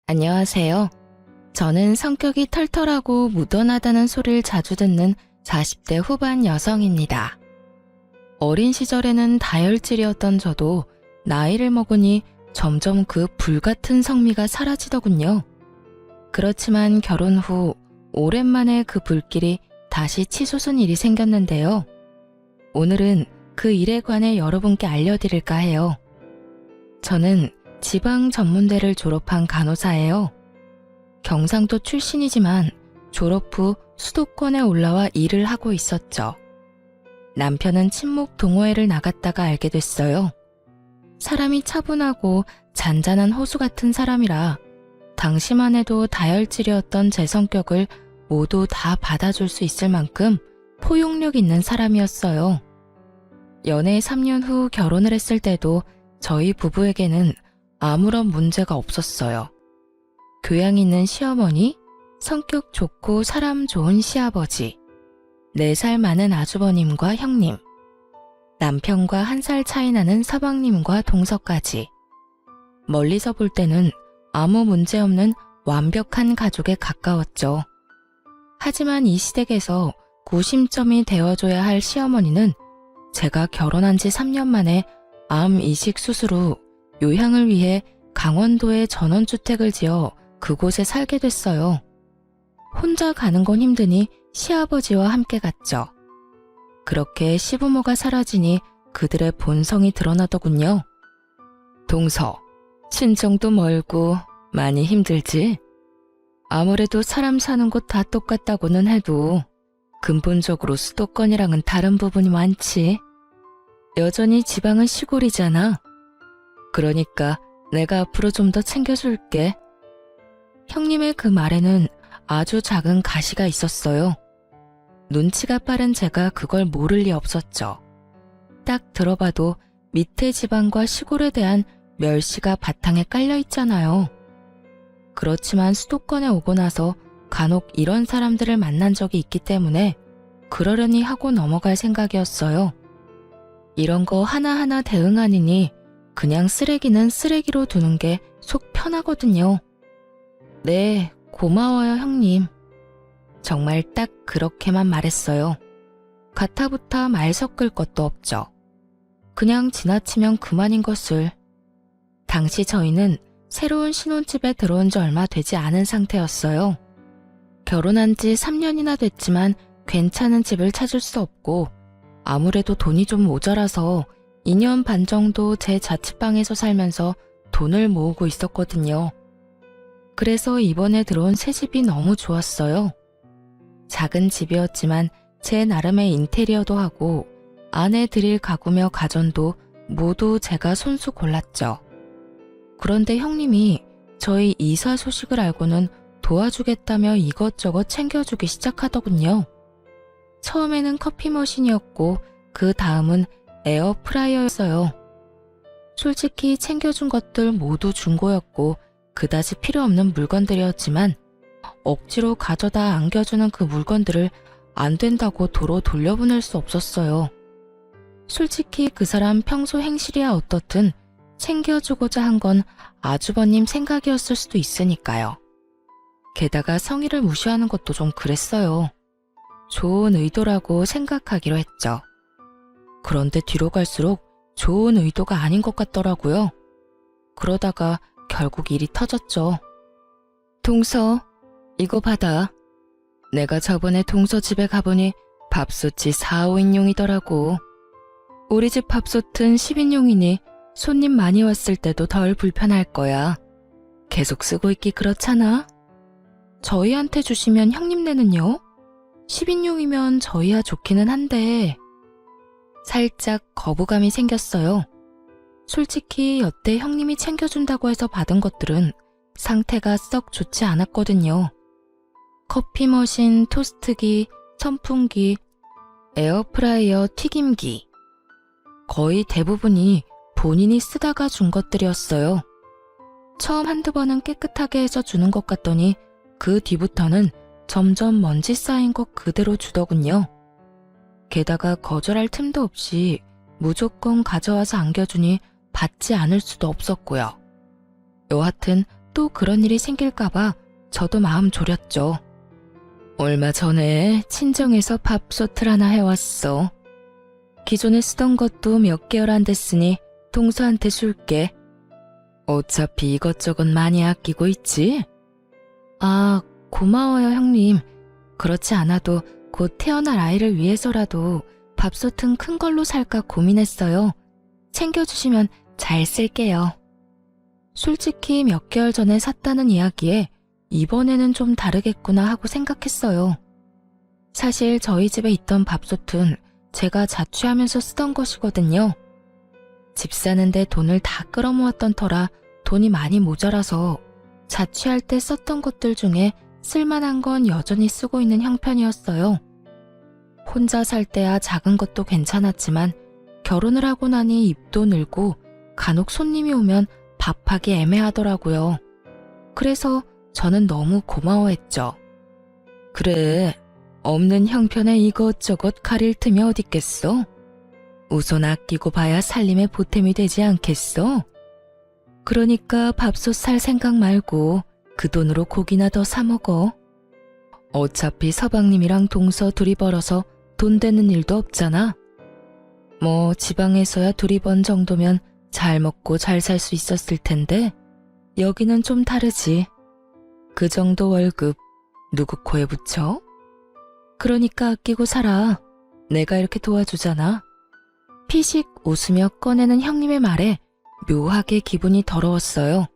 안녕하세요. 저는 성격이 털털하고 무던하다는 소리를 자주 듣는 40대 후반 여성입니다. 어린 시절에는 다혈질이었던 저도 나이를 먹으니 점점 그 불같은 성미가 사라지더군요. 그렇지만 결혼 후 오랜만에 그 불길이 다시 치솟은 일이 생겼는데요. 오늘은 그 일에 관해 여러분께 알려드릴까 해요. 저는 지방 전문대를 졸업한 간호사예요. 경상도 출신이지만 졸업 후 수도권에 올라와 일을 하고 있었죠. 남편은 친목 동호회를 나갔다가 알게 됐어요. 사람이 차분하고 잔잔한 호수 같은 사람이라 당시만 해도 다혈질이었던 제 성격을 모두 다 받아줄 수 있을 만큼 포용력 있는 사람이었어요. 연애 3년 후 결혼을 했을 때도 저희 부부에게는 아무런 문제가 없었어요. 교양 있는 시어머니, 성격 좋고 사람 좋은 시아버지, 4살 많은 아주버님과 형님, 남편과 1살 차이 나는 서방님과 동서까지. 멀리서 볼 때는 아무 문제 없는 완벽한 가족에 가까웠죠. 하지만 이 시댁에서 구심점이 되어줘야 할 시어머니는 제가 결혼한 지 3년 만에 암 이식 수술 후 요양을 위해 강원도에 전원주택을 지어 그곳에 살게 됐어요. 혼자 가는 건 힘드니 시아버지와 함께 갔죠. 그렇게 시부모가 사라지니 그들의 본성이 드러나더군요. 동서, 친정도 멀고 많이 힘들지? 아무래도 사람 사는 곳 다 똑같다고는 해도 근본적으로 수도권이랑은 다른 부분이 많지. 여전히 지방은 시골이잖아. 그러니까 내가 앞으로 좀 더 챙겨줄게. 형님의 그 말에는 아주 작은 가시가 있었어요. 눈치가 빠른 제가 그걸 모를 리 없었죠. 딱 들어봐도 밑에 지방과 시골에 대한 멸시가 바탕에 깔려 있잖아요. 그렇지만 수도권에 오고 나서 간혹 이런 사람들을 만난 적이 있기 때문에 그러려니 하고 넘어갈 생각이었어요. 이런 거 하나하나 대응하느니 그냥 쓰레기는 쓰레기로 두는 게 속 편하거든요. 네, 고마워요 형님. 정말 딱 그렇게만 말했어요. 가타부타 말 섞을 것도 없죠. 그냥 지나치면 그만인 것을. 당시 저희는 새로운 신혼집에 들어온 지 얼마 되지 않은 상태였어요. 결혼한 지 3년이나 됐지만 괜찮은 집을 찾을 수 없고 아무래도 돈이 좀 모자라서 2년 반 정도 제 자취방에서 살면서 돈을 모으고 있었거든요. 그래서 이번에 들어온 새 집이 너무 좋았어요. 작은 집이었지만 제 나름의 인테리어도 하고 안에 들일 가구며 가전도 모두 제가 손수 골랐죠. 그런데 형님이 저희 이사 소식을 알고는 도와주겠다며 이것저것 챙겨주기 시작하더군요. 처음에는 커피 머신이었고 그 다음은 에어프라이어였어요. 솔직히 챙겨준 것들 모두 중고였고 그다지 필요 없는 물건들이었지만 억지로 가져다 안겨주는 그 물건들을 안 된다고 도로 돌려보낼 수 없었어요. 솔직히 그 사람 평소 행실이야 어떻든 챙겨주고자 한 건 아주버님 생각이었을 수도 있으니까요. 게다가 성의를 무시하는 것도 좀 그랬어요. 좋은 의도라고 생각하기로 했죠. 그런데 뒤로 갈수록 좋은 의도가 아닌 것 같더라고요. 그러다가 결국 일이 터졌죠. 동서, 이거 받아. 내가 저번에 동서 집에 가보니 밥솥이 4, 5인용이더라고. 우리 집 밥솥은 10인용이니 손님 많이 왔을 때도 덜 불편할 거야. 계속 쓰고 있기 그렇잖아. 저희한테 주시면 형님네는요? 10인용이면 저희야 좋기는 한데 살짝 거부감이 생겼어요. 솔직히 여태 형님이 챙겨준다고 해서 받은 것들은 상태가 썩 좋지 않았거든요. 커피 머신, 토스트기, 선풍기, 에어프라이어, 튀김기. 거의 대부분이 본인이 쓰다가 준 것들이었어요. 처음 한두 번은 깨끗하게 해서 주는 것 같더니 그 뒤부터는 점점 먼지 쌓인 것 그대로 주더군요. 게다가 거절할 틈도 없이 무조건 가져와서 안겨주니 받지 않을 수도 없었고요. 여하튼 또 그런 일이 생길까봐 저도 마음 졸였죠. 얼마 전에 친정에서 밥솥을 하나 해왔어. 기존에 쓰던 것도 몇 개월 안 됐으니 동서한테 줄게. 어차피 이것저것 많이 아끼고 있지? 아, 고마워요, 형님. 그렇지 않아도 곧 태어날 아이를 위해서라도 밥솥은 큰 걸로 살까 고민했어요. 챙겨주시면 잘 쓸게요. 솔직히 몇 개월 전에 샀다는 이야기에 이번에는 좀 다르겠구나 하고 생각했어요. 사실 저희 집에 있던 밥솥은 제가 자취하면서 쓰던 것이거든요. 집 사는데 돈을 다 끌어모았던 터라 돈이 많이 모자라서 자취할 때 썼던 것들 중에 쓸만한 건 여전히 쓰고 있는 형편이었어요. 혼자 살 때야 작은 것도 괜찮았지만 결혼을 하고 나니 입도 늘고 간혹 손님이 오면 밥하기 애매하더라고요. 그래서 저는 너무 고마워했죠. 그래, 없는 형편에 이것저것 가릴 틈이 어딨겠어? 우선 아끼고 봐야 살림의 보탬이 되지 않겠어? 그러니까 밥솥 살 생각 말고 그 돈으로 고기나 더 사 먹어. 어차피 서방님이랑 동서 둘이 벌어서 돈 되는 일도 없잖아. 뭐 지방에서야 둘이 번 정도면 잘 먹고 잘 살 수 있었을 텐데 여기는 좀 다르지. 그 정도 월급 누구 코에 붙여? 그러니까 아끼고 살아. 내가 이렇게 도와주잖아. 피식 웃으며 꺼내는 형님의 말에 묘하게 기분이 더러웠어요.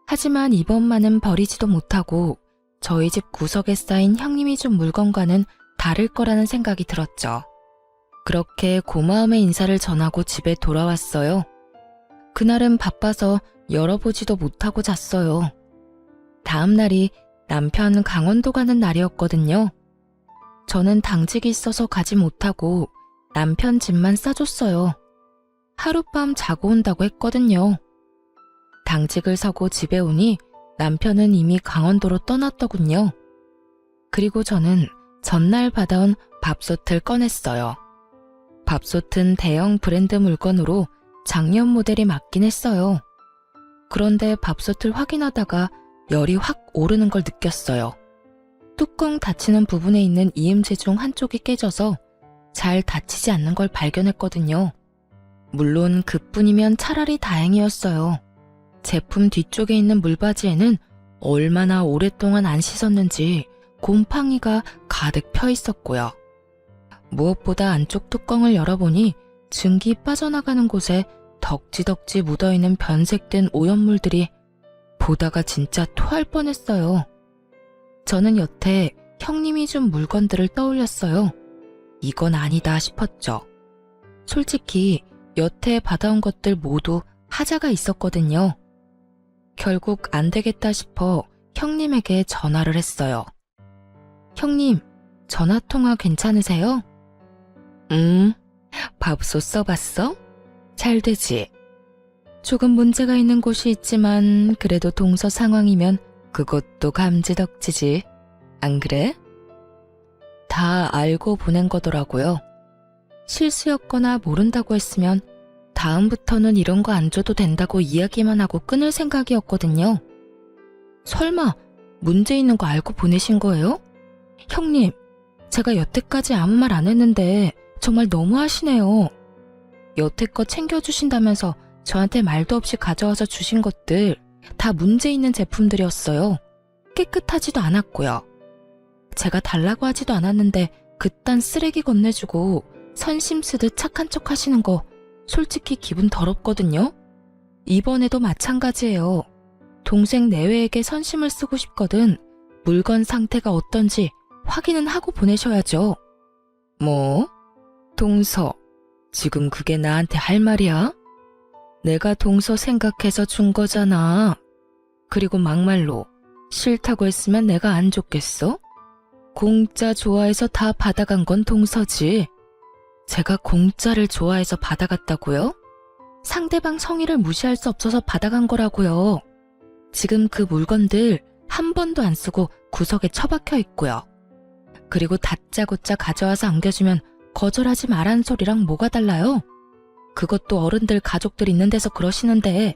하지만 이번만은 버리지도 못하고 저희 집 구석에 쌓인 형님이 준 물건과는 다를 거라는 생각이 들었죠. 그렇게 고마움의 인사를 전하고 집에 돌아왔어요. 그날은 바빠서 열어보지도 못하고 잤어요. 다음 날이 남편 강원도 가는 날이었거든요. 저는 당직이 있어서 가지 못하고 남편 집만 싸줬어요. 하룻밤 자고 온다고 했거든요. 당직을 서고 집에 오니 남편은 이미 강원도로 떠났더군요. 그리고 저는 전날 받아온 밥솥을 꺼냈어요. 밥솥은 대형 브랜드 물건으로 작년 모델이 맞긴 했어요. 그런데 밥솥을 확인하다가 열이 확 오르는 걸 느꼈어요. 뚜껑 닫히는 부분에 있는 이음새 중 한쪽이 깨져서 잘 닫히지 않는 걸 발견했거든요. 물론 그뿐이면 차라리 다행이었어요. 제품 뒤쪽에 있는 물바지에는 얼마나 오랫동안 안 씻었는지 곰팡이가 가득 펴 있었고요. 무엇보다 안쪽 뚜껑을 열어보니 증기 빠져나가는 곳에 덕지덕지 묻어있는 변색된 오염물들이 보다가 진짜 토할 뻔했어요. 저는 여태 형님이 준 물건들을 떠올렸어요. 이건 아니다 싶었죠. 솔직히 여태 받아온 것들 모두 하자가 있었거든요. 결국 안 되겠다 싶어 형님에게 전화를 했어요. 형님, 전화통화 괜찮으세요? 밥솥 써봤어? 잘 되지? 조금 문제가 있는 곳이 있지만 그래도 동서 상황이면 그것도 감지덕지지. 안 그래? 다 알고 보낸 거더라고요. 실수였거나 모른다고 했으면 다음부터는 이런 거 안 줘도 된다고 이야기만 하고 끊을 생각이었거든요. 설마 문제 있는 거 알고 보내신 거예요? 형님, 제가 여태까지 아무 말 안 했는데 정말 너무하시네요. 여태껏 챙겨주신다면서 저한테 말도 없이 가져와서 주신 것들 다 문제 있는 제품들이었어요. 깨끗하지도 않았고요. 제가 달라고 하지도 않았는데 그딴 쓰레기 건네주고 선심 쓰듯 착한 척 하시는 거 솔직히 기분 더럽거든요. 이번에도 마찬가지예요. 동생 내외에게 선심을 쓰고 싶거든 물건 상태가 어떤지 확인은 하고 보내셔야죠. 뭐? 동서, 지금 그게 나한테 할 말이야? 내가 동서 생각해서 준 거잖아. 그리고 막말로 싫다고 했으면 내가 안 줬겠어? 공짜 좋아해서 다 받아간 건 동서지. 제가 공짜를 좋아해서 받아갔다고요? 상대방 성의를 무시할 수 없어서 받아간 거라고요. 지금 그 물건들 한 번도 안 쓰고 구석에 처박혀 있고요. 그리고 다짜고짜 가져와서 안겨주면 거절하지 말라는 소리랑 뭐가 달라요? 그것도 어른들 가족들 있는 데서 그러시는데.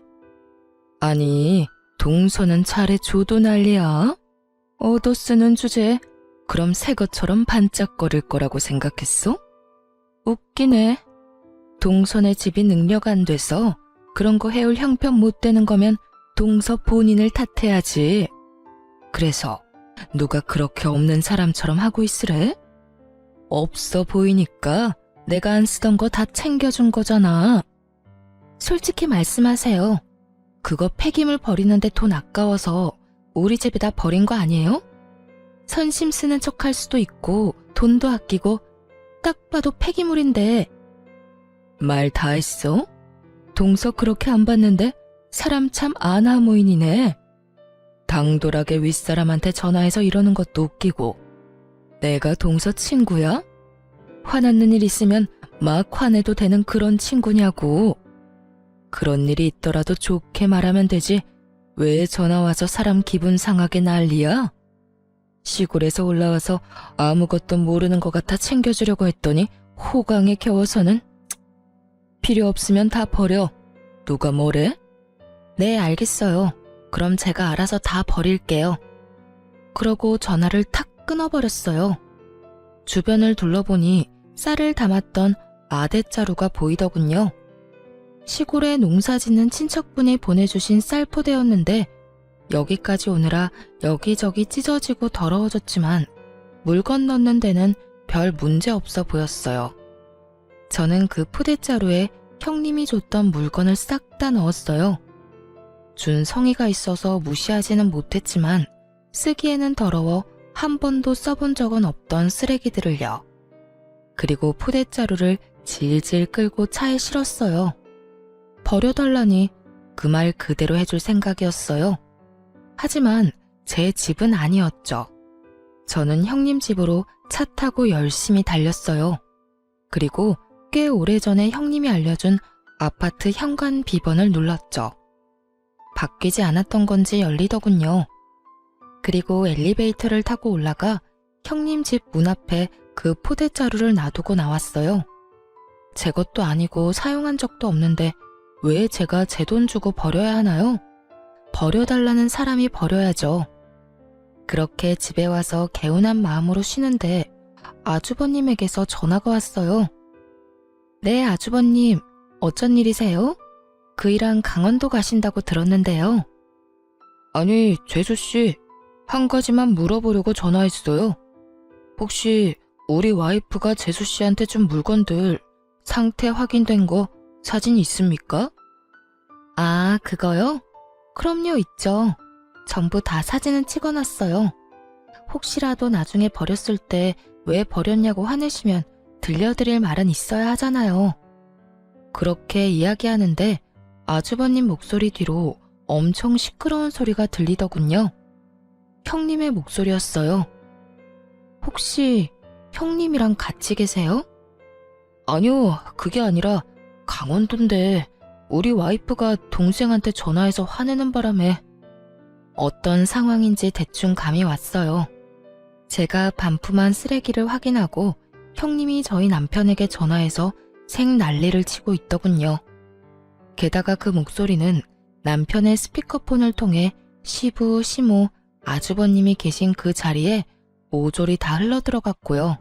아니, 동서는 잘해줘도 난리야. 얻어 쓰는 주제, 그럼 새 것처럼 반짝거릴 거라고 생각했어? 웃기네. 동선의 집이 능력 안 돼서 그런 거 해올 형편 못 되는 거면 동서 본인을 탓해야지. 그래서 누가 그렇게 없는 사람처럼 하고 있으래? 없어 보이니까 내가 안 쓰던 거 다 챙겨준 거잖아. 솔직히 말씀하세요. 그거 폐기물 버리는데 돈 아까워서 우리 집에다 버린 거 아니에요? 선심 쓰는 척 할 수도 있고 돈도 아끼고 딱 봐도 폐기물인데. 말 다 했어? 동서 그렇게 안 봤는데 사람 참 아나무인이네. 당돌하게 윗사람한테 전화해서 이러는 것도 웃기고. 내가 동서 친구야? 화났는 일 있으면 막 화내도 되는 그런 친구냐고. 그런 일이 있더라도 좋게 말하면 되지 왜 전화와서 사람 기분 상하게 난리야? 시골에서 올라와서 아무것도 모르는 것 같아 챙겨주려고 했더니 호강에 겨워서는. 필요 없으면 다 버려. 누가 뭐래? 네, 알겠어요. 그럼 제가 알아서 다 버릴게요. 그러고 전화를 탁 끊어버렸어요. 주변을 둘러보니 쌀을 담았던 아대자루가 보이더군요. 시골에 농사 짓는 친척분이 보내주신 쌀 포대였는데 여기까지 오느라 여기저기 찢어지고 더러워졌지만 물건 넣는 데는 별 문제 없어 보였어요. 저는 그 포대자루에 형님이 줬던 물건을 싹 다 넣었어요. 준 성의가 있어서 무시하지는 못했지만 쓰기에는 더러워 한 번도 써본 적은 없던 쓰레기들을요. 그리고 포대자루를 질질 끌고 차에 실었어요. 버려달라니 그 말 그대로 해줄 생각이었어요. 하지만 제 집은 아니었죠. 저는 형님 집으로 차 타고 열심히 달렸어요. 그리고 꽤 오래전에 형님이 알려준 아파트 현관 비번을 눌렀죠. 바뀌지 않았던 건지 열리더군요. 그리고 엘리베이터를 타고 올라가 형님 집 문 앞에 그 포대자루를 놔두고 나왔어요. 제 것도 아니고 사용한 적도 없는데 왜 제가 제 돈 주고 버려야 하나요? 버려달라는 사람이 버려야죠. 그렇게 집에 와서 개운한 마음으로 쉬는데 아주버님에게서 전화가 왔어요. 네, 아주버님. 어쩐 일이세요? 그이랑 강원도 가신다고 들었는데요. 아니, 재수씨. 한 가지만 물어보려고 전화했어요. 혹시 우리 와이프가 재수씨한테 준 물건들 상태 확인된 거 사진 있습니까? 아, 그거요? 그럼요, 있죠. 전부 다 사진은 찍어놨어요. 혹시라도 나중에 버렸을 때 왜 버렸냐고 화내시면 들려드릴 말은 있어야 하잖아요. 그렇게 이야기하는데 아주버님 목소리 뒤로 엄청 시끄러운 소리가 들리더군요. 형님의 목소리였어요. 혹시 형님이랑 같이 계세요? 아니요, 그게 아니라 강원도인데 우리 와이프가 동생한테 전화해서 화내는 바람에. 어떤 상황인지 대충 감이 왔어요. 제가 반품한 쓰레기를 확인하고 형님이 저희 남편에게 전화해서 생난리를 치고 있더군요. 게다가 그 목소리는 남편의 스피커폰을 통해 시부, 시모, 아주버님이 계신 그 자리에 모조리 다 흘러들어갔고요.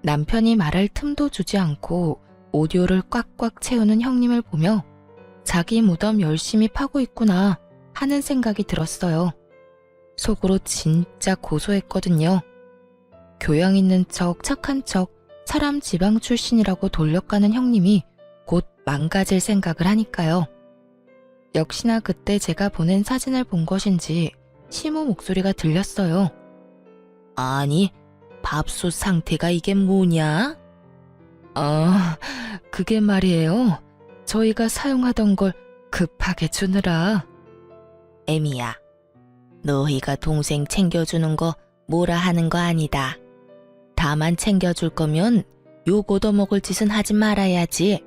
남편이 말할 틈도 주지 않고 오디오를 꽉꽉 채우는 형님을 보며 자기 무덤 열심히 파고 있구나 하는 생각이 들었어요. 속으로 진짜 고소했거든요. 교양 있는 척, 착한 척, 사람 지방 출신이라고 돌려가는 형님이 곧 망가질 생각을 하니까요. 역시나 그때 제가 보낸 사진을 본 것인지 시모 목소리가 들렸어요. 아니, 밥솥 상태가 이게 뭐냐? 아, 그게 말이에요. 저희가 사용하던 걸 급하게 주느라. 애미야, 너희가 동생 챙겨주는 거 뭐라 하는 거 아니다. 다만 챙겨줄 거면 욕 얻어먹을 짓은 하지 말아야지.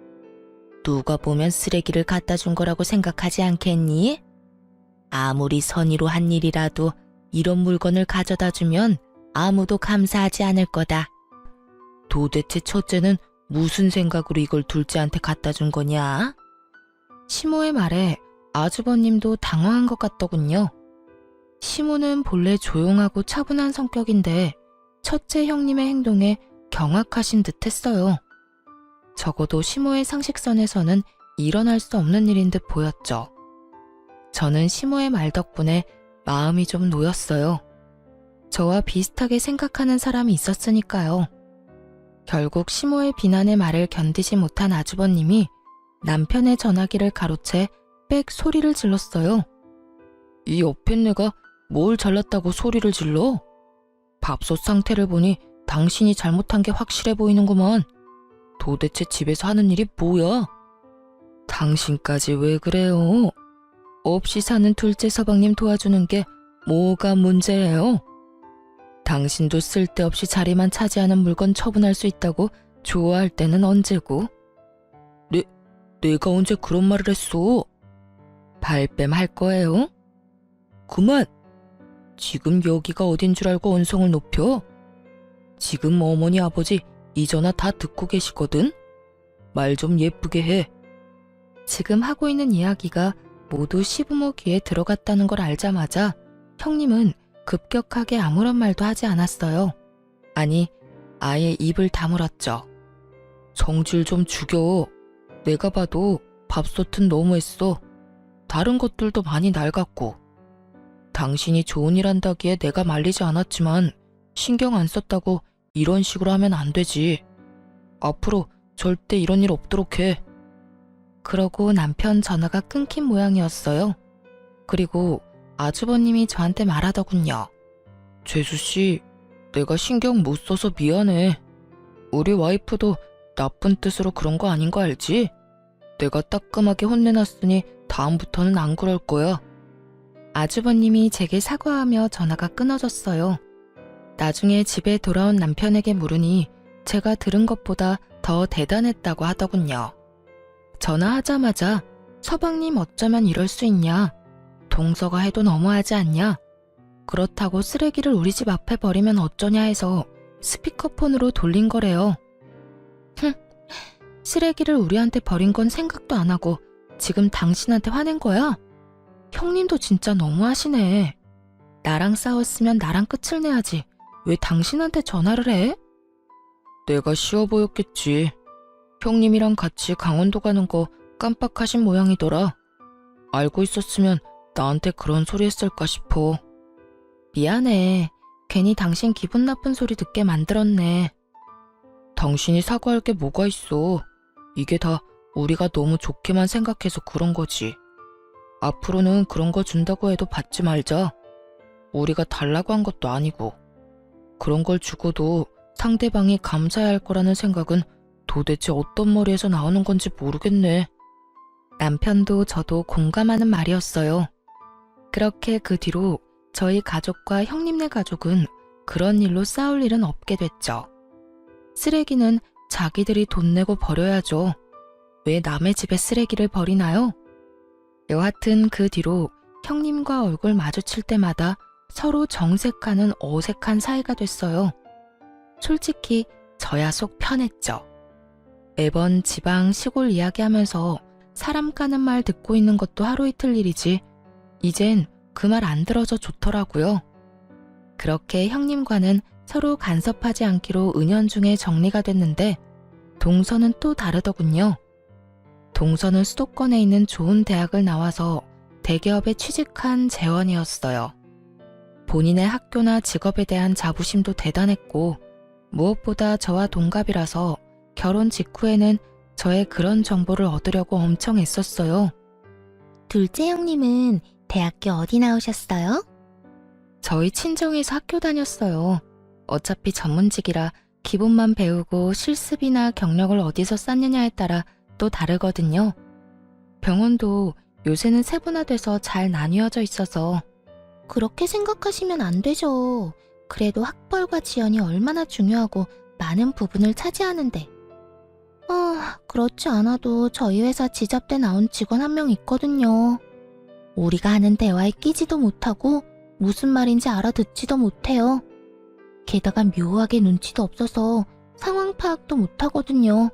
누가 보면 쓰레기를 갖다 준 거라고 생각하지 않겠니? 아무리 선의로 한 일이라도 이런 물건을 가져다 주면 아무도 감사하지 않을 거다. 도대체 첫째는 무슨 생각으로 이걸 둘째한테 갖다 준 거냐? 시모의 말에 아주버님도 당황한 것 같더군요. 시모는 본래 조용하고 차분한 성격인데 첫째 형님의 행동에 경악하신 듯 했어요. 적어도 시모의 상식선에서는 일어날 수 없는 일인 듯 보였죠. 저는 시모의 말 덕분에 마음이 좀 놓였어요. 저와 비슷하게 생각하는 사람이 있었으니까요. 결국 시모의 비난의 말을 견디지 못한 아주버님이 남편의 전화기를 가로채 빽 소리를 질렀어요. 이 옆앤내가 뭘 잘났다고 소리를 질러? 밥솥 상태를 보니 당신이 잘못한 게 확실해 보이는구만. 도대체 집에서 하는 일이 뭐야? 당신까지 왜 그래요? 없이 사는 둘째 서방님 도와주는 게 뭐가 문제예요? 당신도 쓸데없이 자리만 차지하는 물건 처분할 수 있다고 좋아할 때는 언제고? 내가 언제 그런 말을 했어? 발뺌 할 거예요? 그만! 지금 여기가 어딘 줄 알고 언성을 높여? 지금 어머니 아버지 이 전화 다 듣고 계시거든? 말 좀 예쁘게 해. 지금 하고 있는 이야기가 모두 시부모 귀에 들어갔다는 걸 알자마자 형님은 급격하게 아무런 말도 하지 않았어요. 아니, 아예 입을 다물었죠. 성질 좀 죽여. 내가 봐도 밥솥은 너무했어. 다른 것들도 많이 낡았고. 당신이 좋은 일 한다기에 내가 말리지 않았지만 신경 안 썼다고 이런 식으로 하면 안 되지. 앞으로 절대 이런 일 없도록 해. 그러고 남편 전화가 끊긴 모양이었어요. 그리고 아주버님이 저한테 말하더군요. 재수씨, 내가 신경 못 써서 미안해. 우리 와이프도 나쁜 뜻으로 그런 거 아닌 거 알지? 내가 따끔하게 혼내놨으니 다음부터는 안 그럴 거야. 아주버님이 제게 사과하며 전화가 끊어졌어요. 나중에 집에 돌아온 남편에게 물으니 제가 들은 것보다 더 대단했다고 하더군요. 전화하자마자 서방님 어쩌면 이럴 수 있냐? 동서가 해도 너무하지 않냐? 그렇다고 쓰레기를 우리 집 앞에 버리면 어쩌냐 해서 스피커폰으로 돌린 거래요. 쓰레기를 우리한테 버린 건 생각도 안 하고 지금 당신한테 화낸 거야? 형님도 진짜 너무하시네. 나랑 싸웠으면 나랑 끝을 내야지. 왜 당신한테 전화를 해? 내가 쉬워 보였겠지. 형님이랑 같이 강원도 가는 거 깜빡하신 모양이더라. 알고 있었으면 나한테 그런 소리 했을까 싶어. 미안해. 괜히 당신 기분 나쁜 소리 듣게 만들었네. 당신이 사과할 게 뭐가 있어. 이게 다 우리가 너무 좋게만 생각해서 그런 거지. 앞으로는 그런 거 준다고 해도 받지 말자. 우리가 달라고 한 것도 아니고. 그런 걸 주고도 상대방이 감사해야 할 거라는 생각은 도대체 어떤 머리에서 나오는 건지 모르겠네. 남편도 저도 공감하는 말이었어요. 그렇게 그 뒤로 저희 가족과 형님네 가족은 그런 일로 싸울 일은 없게 됐죠. 쓰레기는 자기들이 돈 내고 버려야죠. 왜 남의 집에 쓰레기를 버리나요? 여하튼 그 뒤로 형님과 얼굴 마주칠 때마다 서로 정색하는 어색한 사이가 됐어요. 솔직히 저야 속 편했죠. 매번 지방 시골 이야기하면서 사람 까는 말 듣고 있는 것도 하루 이틀 일이지 이젠 그 말 안 들어서 좋더라고요. 그렇게 형님과는 서로 간섭하지 않기로 은연중에 정리가 됐는데 동서는 또 다르더군요. 동서는 수도권에 있는 좋은 대학을 나와서 대기업에 취직한 재원이었어요. 본인의 학교나 직업에 대한 자부심도 대단했고 무엇보다 저와 동갑이라서 결혼 직후에는 저의 그런 정보를 얻으려고 엄청 애썼어요. 둘째 형님은 대학교 어디 나오셨어요? 저희 친정에서 학교 다녔어요. 어차피 전문직이라 기본만 배우고 실습이나 경력을 어디서 쌓느냐에 따라 또 다르거든요. 병원도 요새는 세분화돼서 잘 나뉘어져 있어서. 그렇게 생각하시면 안 되죠. 그래도 학벌과 지연이 얼마나 중요하고 많은 부분을 차지하는데. 그렇지 않아도 저희 회사 지잡대 나온 직원 한 명 있거든요. 우리가 하는 대화에 끼지도 못하고 무슨 말인지 알아듣지도 못해요. 게다가 묘하게 눈치도 없어서 상황 파악도 못하거든요.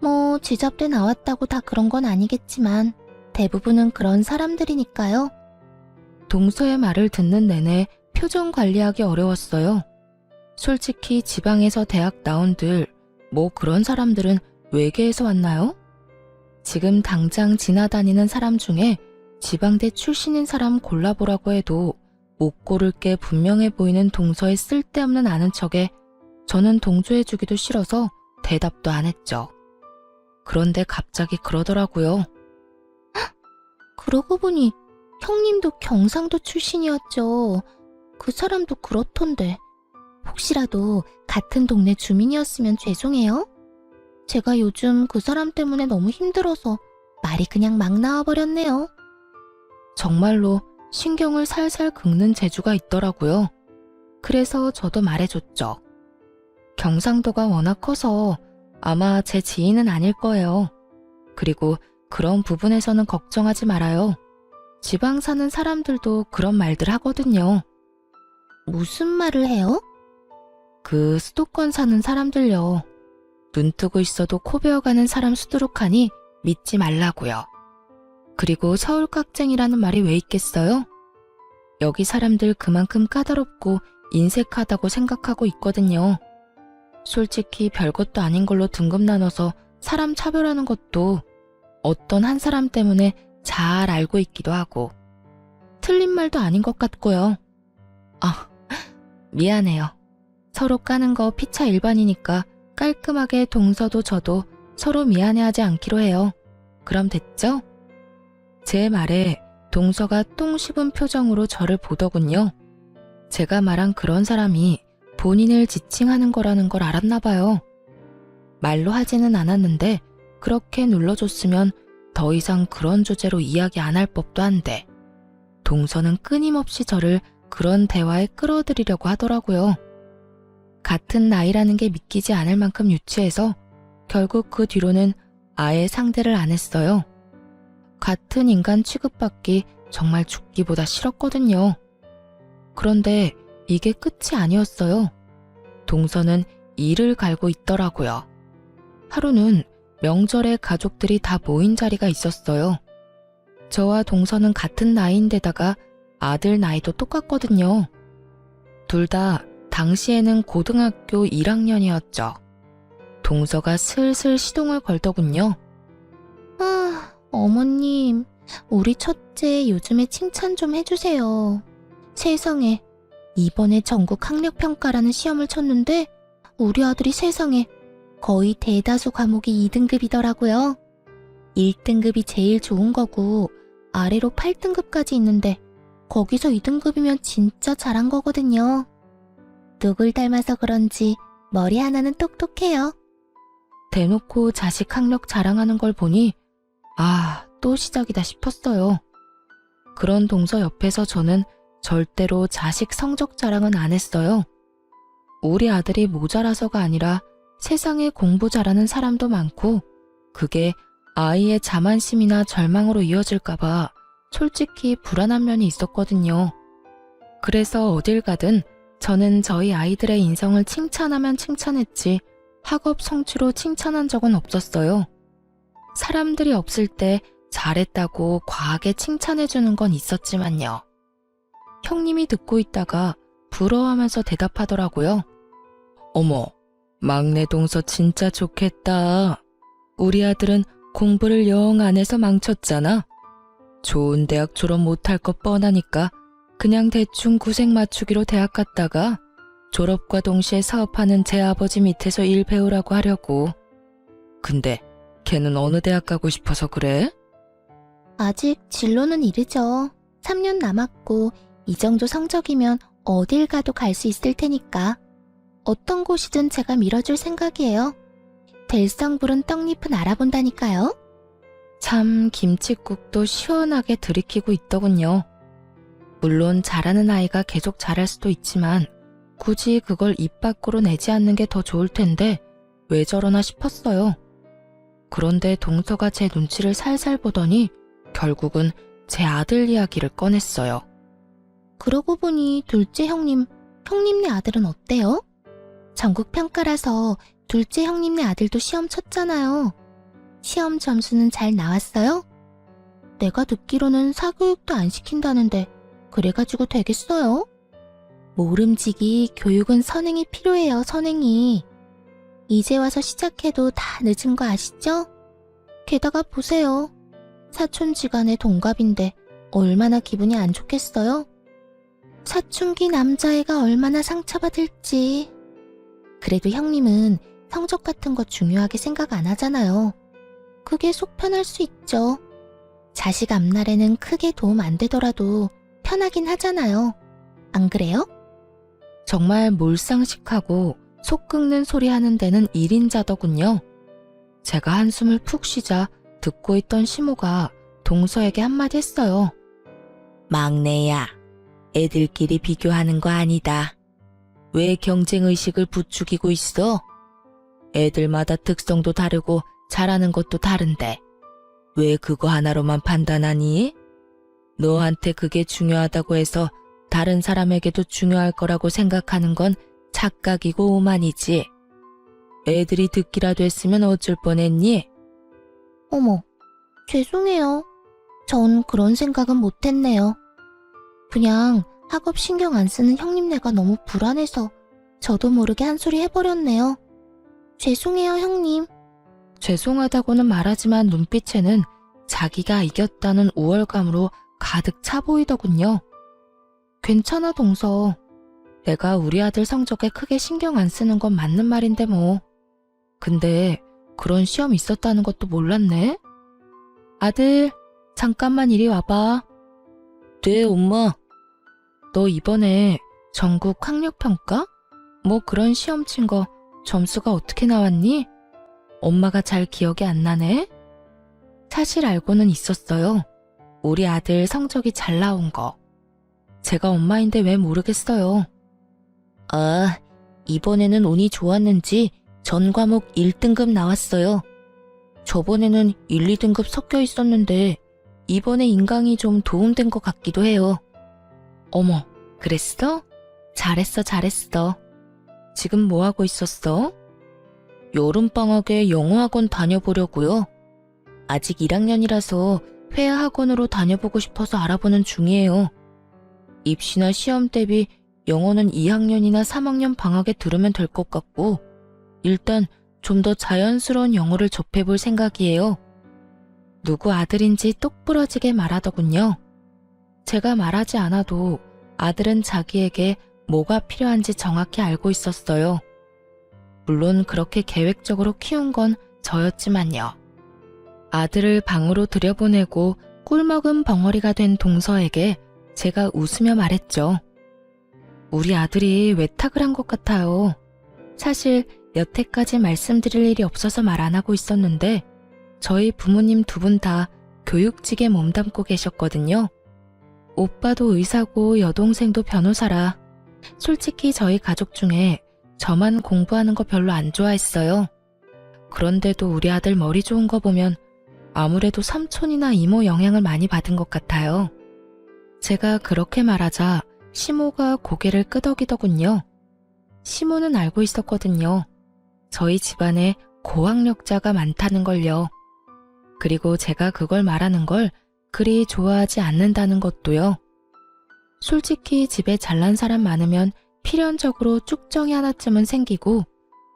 뭐 지잡대 나왔다고 다 그런 건 아니겠지만 대부분은 그런 사람들이니까요. 동서의 말을 듣는 내내 표정 관리하기 어려웠어요. 솔직히 지방에서 대학 나온들 뭐 그런 사람들은 외계에서 왔나요? 지금 당장 지나다니는 사람 중에 지방대 출신인 사람 골라보라고 해도 못 고를 게 분명해 보이는 동서의 쓸데없는 아는 척에 저는 동조해주기도 싫어서 대답도 안 했죠. 그런데 갑자기 그러더라고요. 그러고 보니 형님도 경상도 출신이었죠. 그 사람도 그렇던데. 혹시라도 같은 동네 주민이었으면 죄송해요. 제가 요즘 그 사람 때문에 너무 힘들어서 말이 그냥 막 나와버렸네요. 정말로 신경을 살살 긁는 재주가 있더라고요. 그래서 저도 말해줬죠. 경상도가 워낙 커서 아마 제 지인은 아닐 거예요. 그리고 그런 부분에서는 걱정하지 말아요. 지방 사는 사람들도 그런 말들 하거든요. 무슨 말을 해요? 그 수도권 사는 사람들요. 눈 뜨고 있어도 코 베어가는 사람 수두룩하니 믿지 말라고요. 그리고 서울 깍쟁이라는 말이 왜 있겠어요? 여기 사람들 그만큼 까다롭고 인색하다고 생각하고 있거든요. 솔직히 별것도 아닌 걸로 등급 나눠서 사람 차별하는 것도 어떤 한 사람 때문에 잘 알고 있기도 하고 틀린 말도 아닌 것 같고요. 아, 미안해요. 서로 까는 거 피차 일반이니까 깔끔하게 동서도 저도 서로 미안해하지 않기로 해요. 그럼 됐죠? 제 말에 동서가 똥 씹은 표정으로 저를 보더군요. 제가 말한 그런 사람이 본인을 지칭하는 거라는 걸 알았나 봐요. 말로 하지는 않았는데 그렇게 눌러줬으면 더 이상 그런 주제로 이야기 안 할 법도 한데 동서는 끊임없이 저를 그런 대화에 끌어들이려고 하더라고요. 같은 나이라는 게 믿기지 않을 만큼 유치해서 결국 그 뒤로는 아예 상대를 안 했어요. 같은 인간 취급받기 정말 죽기보다 싫었거든요. 그런데 이게 끝이 아니었어요. 동서는 이를 갈고 있더라고요. 하루는 명절에 가족들이 다 모인 자리가 있었어요. 저와 동서는 같은 나이인데다가 아들 나이도 똑같거든요. 둘 다 당시에는 고등학교 1학년이었죠. 동서가 슬슬 시동을 걸더군요. 아, 어머님, 우리 첫째 요즘에 칭찬 좀 해주세요. 세상에, 이번에 전국 학력평가라는 시험을 쳤는데 우리 아들이 세상에 거의 대다수 과목이 2등급이더라고요. 1등급이 제일 좋은 거고 아래로 8등급까지 있는데 거기서 2등급이면 진짜 잘한 거거든요. 누굴 닮아서 그런지 머리 하나는 똑똑해요. 대놓고 자식 학력 자랑하는 걸 보니 아, 또 시작이다 싶었어요. 그런 동서 옆에서 저는 절대로 자식 성적 자랑은 안 했어요. 우리 아들이 모자라서가 아니라 세상에 공부 잘하는 사람도 많고 그게 아이의 자만심이나 절망으로 이어질까봐 솔직히 불안한 면이 있었거든요. 그래서 어딜 가든 저는 저희 아이들의 인성을 칭찬하면 칭찬했지 학업 성취로 칭찬한 적은 없었어요. 사람들이 없을 때 잘했다고 과하게 칭찬해주는 건 있었지만요. 형님이 듣고 있다가 부러워하면서 대답하더라고요. 어머, 막내 동서 진짜 좋겠다. 우리 아들은 공부를 영 안 해서 망쳤잖아. 좋은 대학 졸업 못할 거 뻔하니까 그냥 대충 구색 맞추기로 대학 갔다가 졸업과 동시에 사업하는 제 아버지 밑에서 일 배우라고 하려고. 근데 걔는 어느 대학 가고 싶어서 그래? 아직 진로는 이르죠. 3년 남았고 이 정도 성적이면 어딜 가도 갈 수 있을 테니까. 어떤 곳이든 제가 밀어줄 생각이에요. 될성 부른 떡잎은 알아본다니까요. 참 김칫국도 시원하게 들이키고 있더군요. 물론 잘하는 아이가 계속 잘할 수도 있지만 굳이 그걸 입 밖으로 내지 않는 게 더 좋을 텐데 왜 저러나 싶었어요. 그런데 동서가 제 눈치를 살살 보더니 결국은 제 아들 이야기를 꺼냈어요. 그러고 보니 둘째 형님네 아들은 어때요? 전국 평가라서 둘째 형님네 아들도 시험 쳤잖아요. 시험 점수는 잘 나왔어요? 내가 듣기로는 사교육도 안 시킨다는데 그래가지고 되겠어요? 모름지기 교육은 선행이 필요해요, 선행이. 이제 와서 시작해도 다 늦은 거 아시죠? 게다가 보세요. 사촌지간의 동갑인데 얼마나 기분이 안 좋겠어요? 사춘기 남자애가 얼마나 상처받을지. 그래도 형님은 성적 같은 거 중요하게 생각 안 하잖아요. 그게 속 편할 수 있죠. 자식 앞날에는 크게 도움 안 되더라도 편하긴 하잖아요. 안 그래요? 정말 몰상식하고 속 끓는 소리 하는 데는 1인자더군요. 제가 한숨을 푹 쉬자 듣고 있던 시모가 동서에게 한마디 했어요. 막내야, 애들끼리 비교하는 거 아니다. 왜 경쟁의식을 부추기고 있어? 애들마다 특성도 다르고 잘하는 것도 다른데 왜 그거 하나로만 판단하니? 너한테 그게 중요하다고 해서 다른 사람에게도 중요할 거라고 생각하는 건 착각이고 오만이지. 애들이 듣기라도 했으면 어쩔 뻔했니? 어머, 죄송해요. 전 그런 생각은 못했네요. 그냥 학업 신경 안 쓰는 형님네가 너무 불안해서 저도 모르게 한 소리 해버렸네요. 죄송해요, 형님. 죄송하다고는 말하지만 눈빛에는 자기가 이겼다는 우월감으로 가득 차 보이더군요. 괜찮아, 동서. 내가 우리 아들 성적에 크게 신경 안 쓰는 건 맞는 말인데 뭐. 근데 그런 시험 있었다는 것도 몰랐네. 아들, 잠깐만 이리 와봐. 네, 엄마. 너 이번에 전국 학력평가? 뭐 그런 시험 친 거 점수가 어떻게 나왔니? 엄마가 잘 기억이 안 나네? 사실 알고는 있었어요. 우리 아들 성적이 잘 나온 거. 제가 엄마인데 왜 모르겠어요. 아, 이번에는 운이 좋았는지 전 과목 1등급 나왔어요. 저번에는 1, 2등급 섞여 있었는데 이번에 인강이 좀 도움된 것 같기도 해요. 어머, 그랬어? 잘했어, 잘했어. 지금 뭐 하고 있었어? 여름방학에 영어학원 다녀보려고요. 아직 1학년이라서 회화학원으로 다녀보고 싶어서 알아보는 중이에요. 입시나 시험 대비 영어는 2학년이나 3학년 방학에 들으면 될 것 같고 일단 좀 더 자연스러운 영어를 접해볼 생각이에요. 누구 아들인지 똑부러지게 말하더군요. 제가 말하지 않아도 아들은 자기에게 뭐가 필요한지 정확히 알고 있었어요. 물론 그렇게 계획적으로 키운 건 저였지만요. 아들을 방으로 들여보내고 꿀먹은 벙어리가 된 동서에게 제가 웃으며 말했죠. 우리 아들이 외탁을 한 것 같아요. 사실 여태까지 말씀드릴 일이 없어서 말 안 하고 있었는데 저희 부모님 두 분 다 교육직에 몸담고 계셨거든요. 오빠도 의사고 여동생도 변호사라. 솔직히 저희 가족 중에 저만 공부하는 거 별로 안 좋아했어요. 그런데도 우리 아들 머리 좋은 거 보면 아무래도 삼촌이나 이모 영향을 많이 받은 것 같아요. 제가 그렇게 말하자 시모가 고개를 끄덕이더군요. 시모는 알고 있었거든요. 저희 집안에 고학력자가 많다는 걸요. 그리고 제가 그걸 말하는 걸 그리 좋아하지 않는다는 것도요. 솔직히 집에 잘난 사람 많으면 필연적으로 쭉정이 하나쯤은 생기고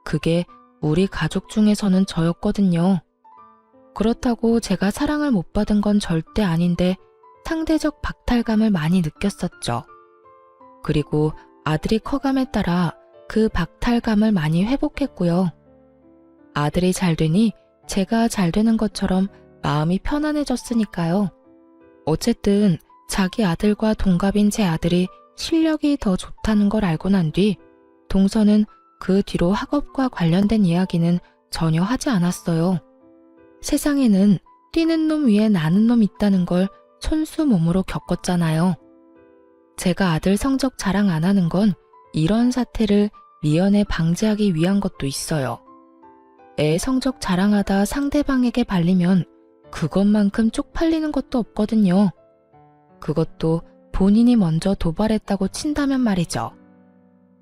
그게 우리 가족 중에서는 저였거든요. 그렇다고 제가 사랑을 못 받은 건 절대 아닌데 상대적 박탈감을 많이 느꼈었죠. 그리고 아들이 커감에 따라 그 박탈감을 많이 회복했고요. 아들이 잘 되니 제가 잘 되는 것처럼 마음이 편안해졌으니까요. 어쨌든 자기 아들과 동갑인 제 아들이 실력이 더 좋다는 걸 알고 난 뒤 동서는 그 뒤로 학업과 관련된 이야기는 전혀 하지 않았어요. 세상에는 뛰는 놈 위에 나는 놈 있다는 걸 손수 몸으로 겪었잖아요. 제가 아들 성적 자랑 안 하는 건 이런 사태를 미연에 방지하기 위한 것도 있어요. 애 성적 자랑하다 상대방에게 발리면 그것만큼 쪽팔리는 것도 없거든요. 그것도 본인이 먼저 도발했다고 친다면 말이죠.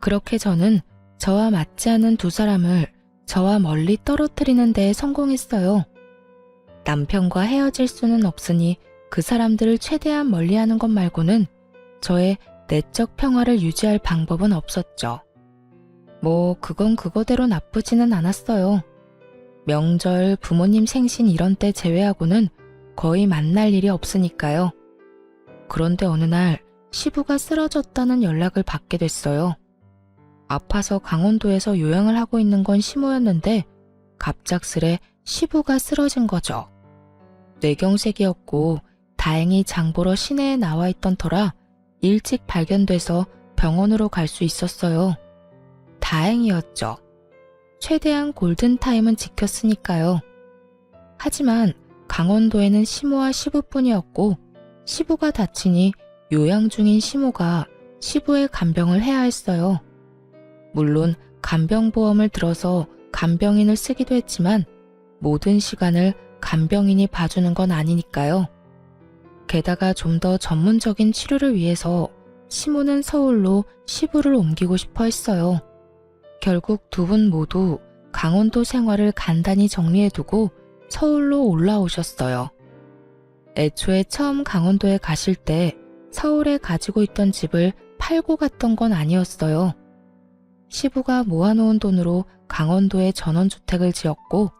그렇게 저는 저와 맞지 않는 두 사람을 저와 멀리 떨어뜨리는 데 성공했어요. 남편과 헤어질 수는 없으니 그 사람들을 최대한 멀리하는 것 말고는 저의 내적 평화를 유지할 방법은 없었죠. 뭐 그건 그거대로 나쁘지는 않았어요. 명절, 부모님 생신 이런 때 제외하고는 거의 만날 일이 없으니까요. 그런데 어느 날 시부가 쓰러졌다는 연락을 받게 됐어요. 아파서 강원도에서 요양을 하고 있는 건 시모였는데 갑작스레 시부가 쓰러진 거죠. 뇌경색이었고 다행히 장보러 시내에 나와 있던 터라 일찍 발견돼서 병원으로 갈 수 있었어요. 다행이었죠. 최대한 골든타임은 지켰으니까요. 하지만 강원도에는 시모와 시부뿐이었고 시부가 다치니 요양 중인 시모가 시부의 간병을 해야 했어요. 물론 간병보험을 들어서 간병인을 쓰기도 했지만 모든 시간을 간병인이 봐주는 건 아니니까요. 게다가 좀 더 전문적인 치료를 위해서 시모는 서울로 시부를 옮기고 싶어 했어요. 결국 두 분 모두 강원도 생활을 간단히 정리해두고 서울로 올라오셨어요. 애초에 처음 강원도에 가실 때 서울에 가지고 있던 집을 팔고 갔던 건 아니었어요. 시부가 모아놓은 돈으로 강원도에 전원주택을 지었고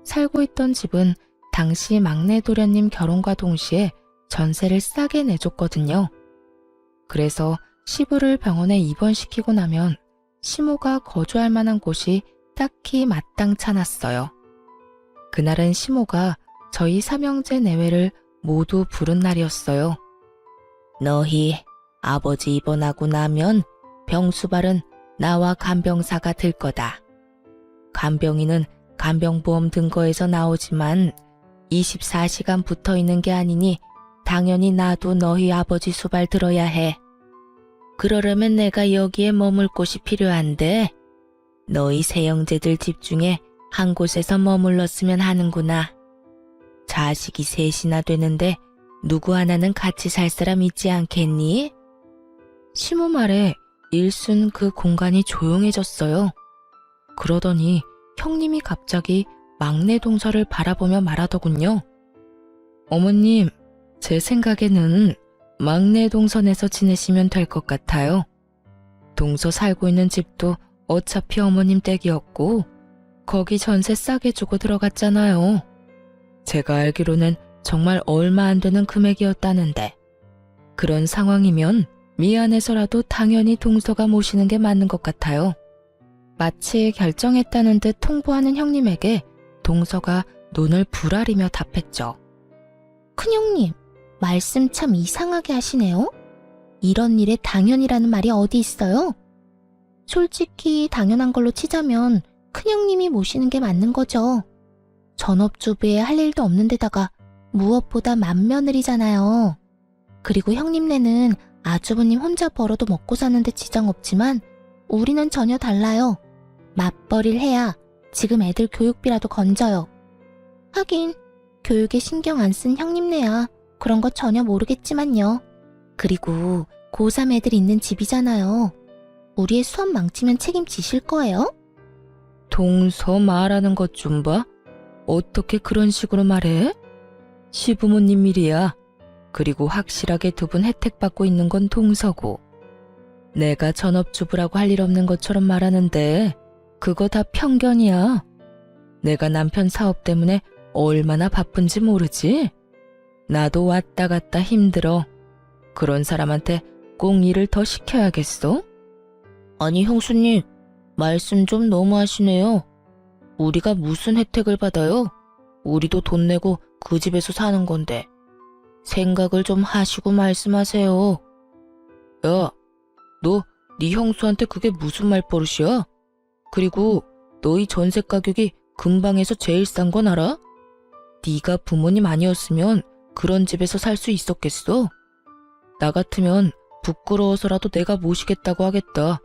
살고 있던 집은 당시 막내 도련님 결혼과 동시에 전세를 싸게 내줬거든요. 그래서 시부를 병원에 입원시키고 나면 시모가 거주할 만한 곳이 딱히 마땅찮았어요. 그날은 시모가 저희 삼형제 내외를 모두 부른 날이었어요. 너희 아버지 입원하고 나면 병수발은 나와 간병사가 들 거다. 간병인은 간병보험 등거에서 나오지만 24시간 붙어 있는 게 아니니 당연히 나도 너희 아버지 수발 들어야 해. 그러려면 내가 여기에 머물 곳이 필요한데 너희 세 형제들 집 중에 한 곳에서 머물렀으면 하는구나. 자식이 셋이나 되는데 누구 하나는 같이 살 사람 있지 않겠니? 시모 말에 일순 그 공간이 조용해졌어요. 그러더니 형님이 갑자기 막내 동서를 바라보며 말하더군요. 어머님, 제 생각에는 막내 동선에서 지내시면 될 것 같아요. 동서 살고 있는 집도 어차피 어머님 댁이었고 거기 전세 싸게 주고 들어갔잖아요. 제가 알기로는 정말 얼마 안 되는 금액이었다는데 그런 상황이면 미안해서라도 당연히 동서가 모시는 게 맞는 것 같아요. 마치 결정했다는 듯 통보하는 형님에게 동서가 눈을 부라리며 답했죠. 큰형님, 말씀 참 이상하게 하시네요. 이런 일에 당연이라는 말이 어디 있어요? 솔직히 당연한 걸로 치자면 큰형님이 모시는 게 맞는 거죠. 전업주부에 할 일도 없는 데다가 무엇보다 맏며느리잖아요. 그리고 형님네는 아주버님 혼자 벌어도 먹고 사는데 지장 없지만 우리는 전혀 달라요. 맞벌이를 해야 지금 애들 교육비라도 건져요. 하긴 교육에 신경 안 쓴 형님네야 그런 거 전혀 모르겠지만요. 그리고 고3 애들 있는 집이잖아요. 우리의 수업 망치면 책임지실 거예요? 동서 말하는 것 좀 봐. 어떻게 그런 식으로 말해? 시부모님 일이야. 그리고 확실하게 두 분 혜택 받고 있는 건 동서고. 내가 전업주부라고 할 일 없는 것처럼 말하는데 그거 다 편견이야. 내가 남편 사업 때문에 얼마나 바쁜지 모르지? 나도 왔다 갔다 힘들어. 그런 사람한테 꼭 일을 더 시켜야겠어? 아니 형수님, 말씀 좀 너무하시네요. 우리가 무슨 혜택을 받아요? 우리도 돈 내고 그 집에서 사는 건데. 생각을 좀 하시고 말씀하세요. 야, 너 네 형수한테 그게 무슨 말버릇이야? 그리고 너희 전세 가격이 근방에서 제일 싼 건 알아? 네가 부모님 아니었으면 그런 집에서 살 수 있었겠어? 나 같으면 부끄러워서라도 내가 모시겠다고 하겠다.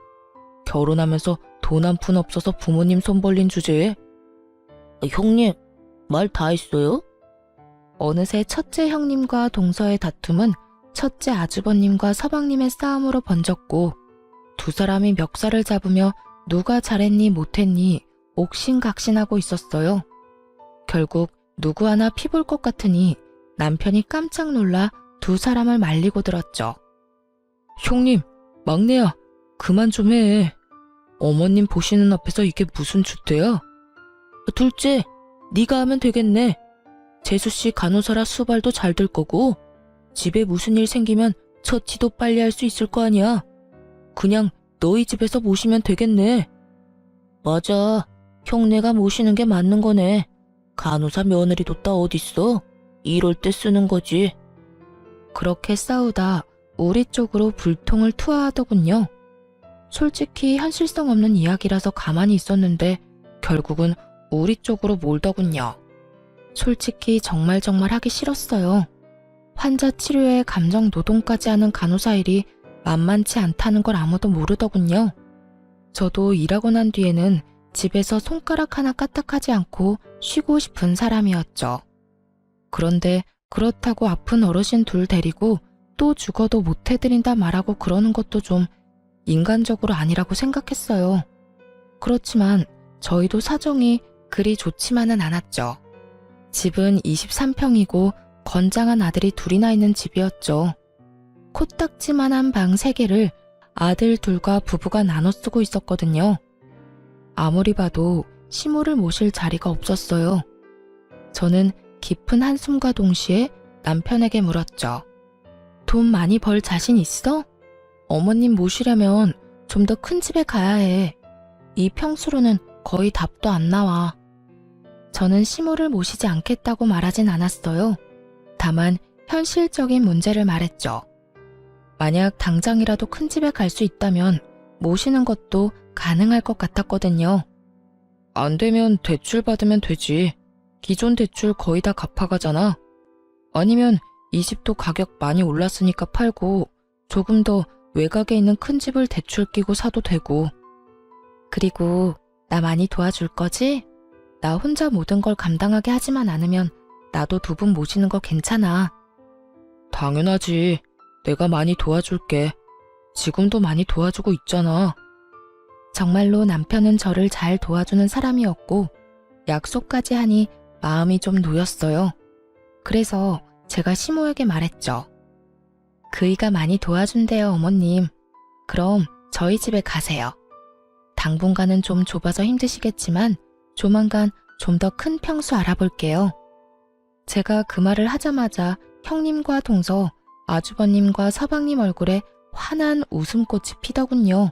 결혼하면서 돈 한 푼 없어서 부모님 손 벌린 주제에. 형님, 말 다 했어요? 어느새 첫째 형님과 동서의 다툼은 첫째 아주버님과 서방님의 싸움으로 번졌고 두 사람이 멱살을 잡으며 누가 잘했니 못했니 옥신각신하고 있었어요. 결국 누구 하나 피볼 것 같으니 남편이 깜짝 놀라 두 사람을 말리고 들었죠. 형님, 막내야, 그만 좀 해. 어머님 보시는 앞에서 이게 무슨 주대야? 둘째, 네가 하면 되겠네. 재수씨 간호사라 수발도 잘 될 거고 집에 무슨 일 생기면 처치도 빨리 할 수 있을 거 아니야. 그냥 너희 집에서 모시면 되겠네. 맞아. 형네가 모시는 게 맞는 거네. 간호사 며느리도 따 어딨어. 이럴 때 쓰는 거지. 그렇게 싸우다 우리 쪽으로 불통을 투하하더군요. 솔직히 현실성 없는 이야기라서 가만히 있었는데 결국은 우리 쪽으로 몰더군요. 솔직히 정말 하기 싫었어요. 환자 치료에 감정 노동까지 하는 간호사 일이 만만치 않다는 걸 아무도 모르더군요. 저도 일하고 난 뒤에는 집에서 손가락 하나 까딱하지 않고 쉬고 싶은 사람이었죠. 그런데 그렇다고 아픈 어르신 둘 데리고 또 죽어도 못 해드린다 말하고 그러는 것도 좀 인간적으로 아니라고 생각했어요. 그렇지만 저희도 사정이 그리 좋지만은 않았죠. 집은 23평이고 건장한 아들이 둘이나 있는 집이었죠. 코딱지만한 방 3개를 아들 둘과 부부가 나눠 쓰고 있었거든요. 아무리 봐도 시모를 모실 자리가 없었어요. 저는 깊은 한숨과 동시에 남편에게 물었죠. 돈 많이 벌 자신 있어? 어머님 모시려면 좀 더 큰 집에 가야 해. 이 평수로는 거의 답도 안 나와. 저는 시모를 모시지 않겠다고 말하진 않았어요. 다만 현실적인 문제를 말했죠. 만약 당장이라도 큰 집에 갈 수 있다면 모시는 것도 가능할 것 같았거든요. 안 되면 대출 받으면 되지. 기존 대출 거의 다 갚아가잖아. 아니면 이 집도 가격 많이 올랐으니까 팔고 조금 더 외곽에 있는 큰 집을 대출 끼고 사도 되고. 그리고 나 많이 도와줄 거지? 나 혼자 모든 걸 감당하게 하지만 않으면 나도 2분 모시는 거 괜찮아. 당연하지. 내가 많이 도와줄게. 지금도 많이 도와주고 있잖아. 정말로 남편은 저를 잘 도와주는 사람이었고 약속까지 하니 마음이 좀 놓였어요. 그래서 제가 시모에게 말했죠. 그이가 많이 도와준대요, 어머님. 그럼 저희 집에 가세요. 당분간은 좀 좁아서 힘드시겠지만 조만간 좀 더 큰 평수 알아볼게요. 제가 그 말을 하자마자 형님과 동서, 아주버님과 서방님 얼굴에 환한 웃음꽃이 피더군요.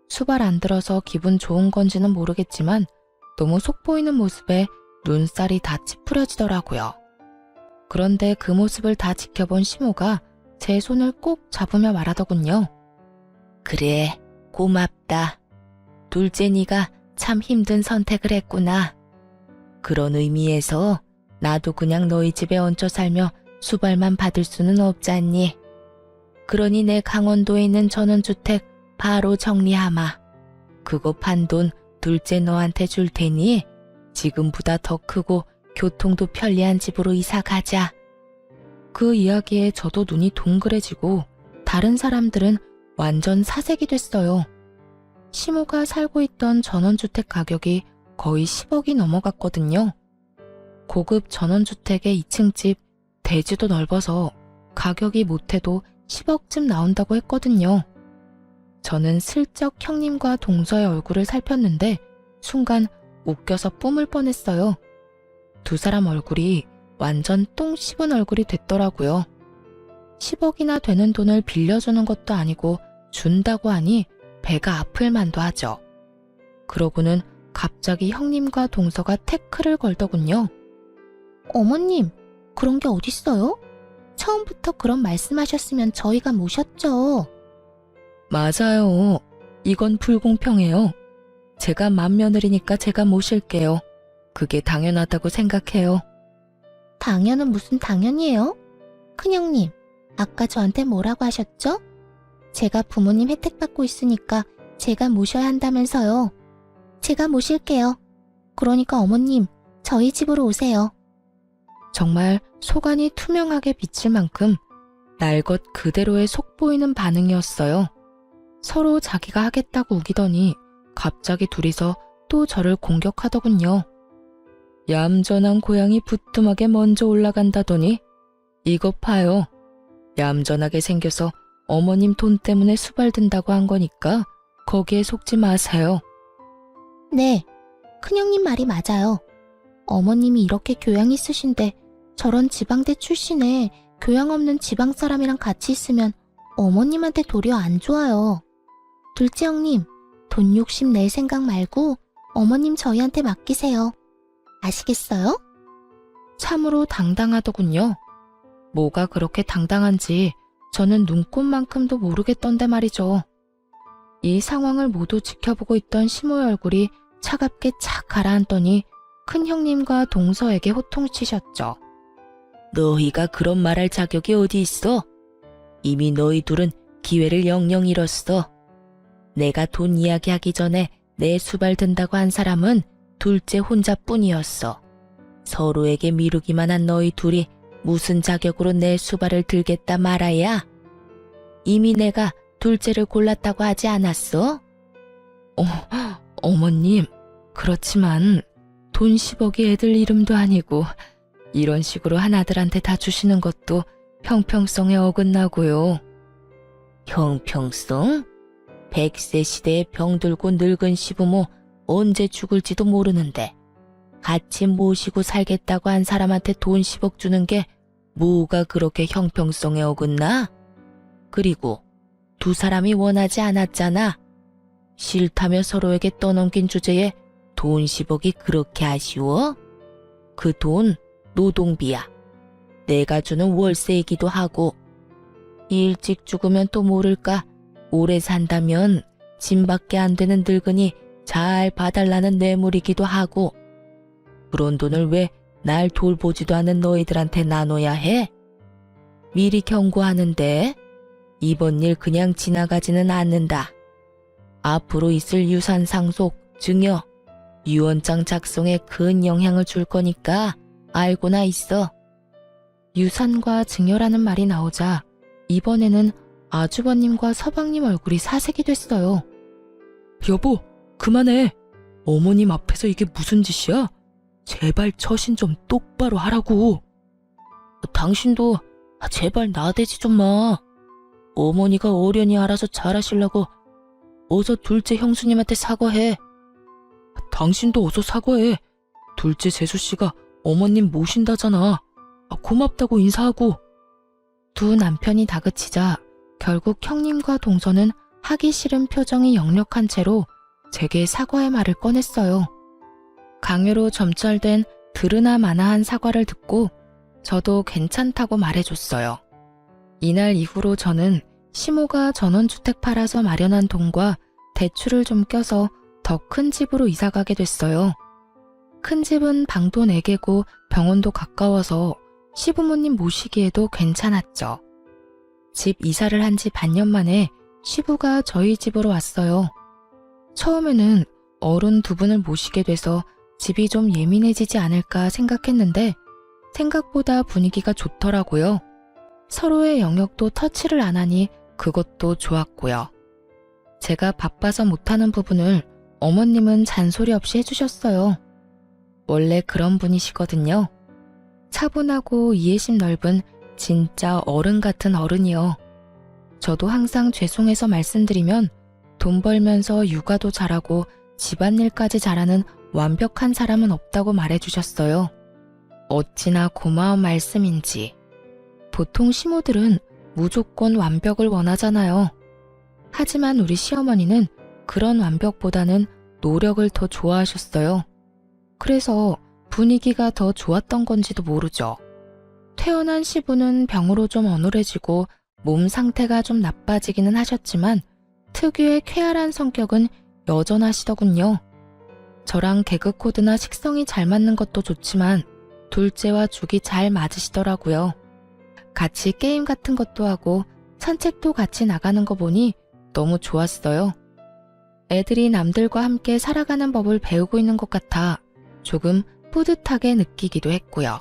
수발 안 들어서 기분 좋은 건지는 모르겠지만 너무 속 보이는 모습에 눈살이 다 찌푸려지더라고요. 그런데 그 모습을 다 지켜본 시모가 제 손을 꼭 잡으며 말하더군요. 그래, 고맙다. 둘째 네가 참 힘든 선택을 했구나. 그런 의미에서 나도 그냥 너희 집에 얹혀 살며 수발만 받을 수는 없잖니. 그러니 내 강원도에 있는 전원주택 바로 정리하마. 그거 판 돈 둘째 너한테 줄 테니 지금보다 더 크고 교통도 편리한 집으로 이사 가자. 그 이야기에 저도 눈이 동그래지고 다른 사람들은 완전 사색이 됐어요. 시모가 살고 있던 전원주택 가격이 거의 10억이 넘어갔거든요. 고급 전원주택의 2층 집, 대지도 넓어서 가격이 못해도 10억쯤 나온다고 했거든요. 저는 슬쩍 형님과 동서의 얼굴을 살폈는데 순간 웃겨서 뿜을 뻔했어요. 두 사람 얼굴이 완전 똥 씹은 얼굴이 됐더라고요. 10억이나 되는 돈을 빌려주는 것도 아니고 준다고 하니 배가 아플 만도 하죠. 그러고는 갑자기 형님과 동서가 태클을 걸더군요. 어머님, 그런 게 어딨어요? 처음부터 그런 말씀하셨으면 저희가 모셨죠. 맞아요. 이건 불공평해요. 제가 맏며느리니까 제가 모실게요. 그게 당연하다고 생각해요. 당연은 무슨 당연이에요? 큰형님, 아까 저한테 뭐라고 하셨죠? 제가 부모님 혜택 받고 있으니까 제가 모셔야 한다면서요. 제가 모실게요. 그러니까 어머님, 저희 집으로 오세요. 정말 속안이 투명하게 비칠 만큼 날 것 그대로의 속 보이는 반응이었어요. 서로 자기가 하겠다고 우기더니 갑자기 둘이서 또 저를 공격하더군요. 얌전한 고양이 부뚜막에 먼저 올라간다더니 이것 봐요. 얌전하게 생겨서 어머님 돈 때문에 수발든다고 한 거니까 거기에 속지 마세요. 네, 큰형님 말이 맞아요. 어머님이 이렇게 교양 있으신데 저런 지방대 출신에 교양 없는 지방 사람이랑 같이 있으면 어머님한테 도리어 안 좋아요. 둘째 형님, 돈 욕심 낼 생각 말고 어머님 저희한테 맡기세요. 아시겠어요? 참으로 당당하더군요. 뭐가 그렇게 당당한지 저는 눈꼽만큼도 모르겠던데 말이죠. 이 상황을 모두 지켜보고 있던 시모의 얼굴이 차갑게 착 가라앉더니 큰 형님과 동서에게 호통치셨죠. 너희가 그런 말할 자격이 어디 있어? 이미 너희 둘은 기회를 영영 잃었어. 내가 돈 이야기하기 전에 내 수발 든다고 한 사람은 둘째 혼자뿐이었어. 서로에게 미루기만 한 너희 둘이 무슨 자격으로 내 수발을 들겠다 말아야? 이미 내가 둘째를 골랐다고 하지 않았어? 어머님, 그렇지만 돈 10억이 애들 이름도 아니고 이런 식으로 하나들한테 다 주시는 것도 형평성에 어긋나고요. 형평성? 100세 시대에 병들고 늙은 시부모 언제 죽을지도 모르는데 같이 모시고 살겠다고 한 사람한테 돈 10억 주는 게 뭐가 그렇게 형평성에 어긋나? 그리고 두 사람이 원하지 않았잖아. 싫다며 서로에게 떠넘긴 주제에 돈 10억이 그렇게 아쉬워? 그 돈 노동비야. 내가 주는 월세이기도 하고 일찍 죽으면 또 모를까 오래 산다면 짐밖에 안 되는 늙은이 잘 봐달라는 뇌물이기도 하고 그런 돈을 왜 날 돌보지도 않은 너희들한테 나눠야 해? 미리 경고하는데 이번 일 그냥 지나가지는 않는다. 앞으로 있을 유산 상속, 증여, 유언장 작성에 큰 영향을 줄 거니까 알고나 있어. 유산과 증여라는 말이 나오자 이번에는 아주버님과 서방님 얼굴이 사색이 됐어요. 여보, 그만해. 어머님 앞에서 이게 무슨 짓이야? 제발 처신 좀 똑바로 하라고. 당신도 제발 나대지 좀 마. 어머니가 어련히 알아서 잘하시려고 어서 둘째 형수님한테 사과해. 당신도 어서 사과해. 둘째 재수씨가 어머님 모신다잖아. 고맙다고 인사하고. 두 남편이 다그치자 결국 형님과 동서는 하기 싫은 표정이 역력한 채로 제게 사과의 말을 꺼냈어요. 강요로 점철된 들으나 마나한 사과를 듣고 저도 괜찮다고 말해줬어요. 이날 이후로 저는 시모가 전원주택 팔아서 마련한 돈과 대출을 좀 껴서 더 큰 집으로 이사가게 됐어요. 큰 집은 방도 4개고 병원도 가까워서 시부모님 모시기에도 괜찮았죠. 집 이사를 한 지 반년 만에 시부가 저희 집으로 왔어요. 처음에는 어른 두 분을 모시게 돼서 집이 좀 예민해지지 않을까 생각했는데 생각보다 분위기가 좋더라고요. 서로의 영역도 터치를 안 하니 그것도 좋았고요. 제가 바빠서 못하는 부분을 어머님은 잔소리 없이 해주셨어요. 원래 그런 분이시거든요. 차분하고 이해심 넓은 진짜 어른 같은 어른이요. 저도 항상 죄송해서 말씀드리면 돈 벌면서 육아도 잘하고 집안일까지 잘하는 완벽한 사람은 없다고 말해주셨어요. 어찌나 고마운 말씀인지. 보통 시모들은 무조건 완벽을 원하잖아요. 하지만 우리 시어머니는 그런 완벽보다는 노력을 더 좋아하셨어요. 그래서 분위기가 더 좋았던 건지도 모르죠. 퇴원한 시부는 병으로 좀 어눌해지고 몸 상태가 좀 나빠지기는 하셨지만 특유의 쾌활한 성격은 여전하시더군요. 저랑 개그 코드나 식성이 잘 맞는 것도 좋지만 둘째와 죽이 잘 맞으시더라고요. 같이 게임 같은 것도 하고 산책도 같이 나가는 거 보니 너무 좋았어요. 애들이 남들과 함께 살아가는 법을 배우고 있는 것 같아 조금 뿌듯하게 느끼기도 했고요.